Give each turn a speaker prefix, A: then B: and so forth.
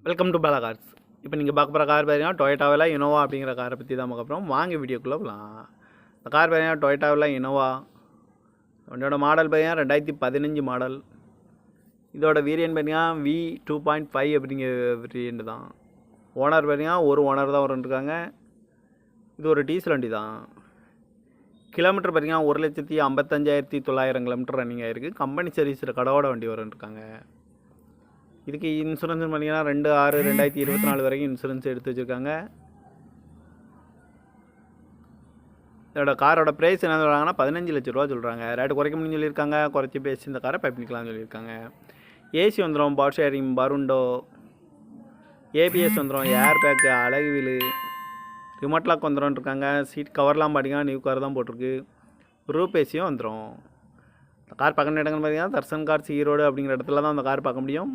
A: Welcome to Bala cars. இப்போ நீங்கள் பார்க்க போகிற கார் பார்த்தீங்கன்னா டொயோட்டாவில் இனோவா அப்படிங்கிற காரை பற்றி தான் பார்க்க போகிறோம். வாங்க வீடியோக்குள்ளே போகலாம். இந்த கார் பார்த்தீங்கன்னா டொயோட்டாவில் இனோவா. வண்டியோட மாடல் பார்த்தீங்கன்னா 2015 மாடல். இதோட வேரியன்ட் பார்த்தீங்கன்னா V2.5 அப்படிங்கிற வேரியன்ட் தான். ஓனர் பார்த்தீங்கன்னா ஒரு ஓனர் தான் வரும்ன்ருக்காங்க. இது ஒரு டீசல் வண்டி தான். கிலோமீட்டர் பார்த்தீங்கன்னா 1,55,900 கிலோமீட்டர் ரன்னிங் ஆகிருக்கு. கம்பெனி சர்வீஸில் கடவோட வண்டி வரும்ன்ருக்காங்க. இதுக்கு இன்சூரன்ஸ் பார்த்தீங்கன்னா 2/6/2024 வரைக்கும் இன்சூரன்ஸ் எடுத்து வச்சுருக்காங்க. இதோட காரோட ப்ரைஸ் என்ன சொல்கிறாங்கன்னா 15 லட்ச ரூபா சொல்கிறாங்க. ரேட்டு குறைக்க முடியும்னு சொல்லியிருக்காங்க. குறைச்சி பேசி இந்த காரை பை பண்ணிக்கலாம்னு சொல்லியிருக்காங்க. ஏசி வந்துடும், பவர் ஷேரிங், பருண்டோ, ஏபிஎஸ் வந்துடும், ஏர் பேக்கு, அழகு வீலு, ரிமோட் லாக் வந்துடும்ன்ருக்காங்க. சீட் கவர்லாம் பார்த்தீங்கன்னா நியூ கார் தான் போட்டிருக்கு. ரூப் ஏசியும் வந்துடும். இந்த கார் பார்க்க இடங்கள்னு பார்த்தீங்கன்னா தர்சன் கார்ஸ் ஈரோடு அப்படிங்கிற இடத்துல தான் அந்த கார் பார்க்க முடியும்.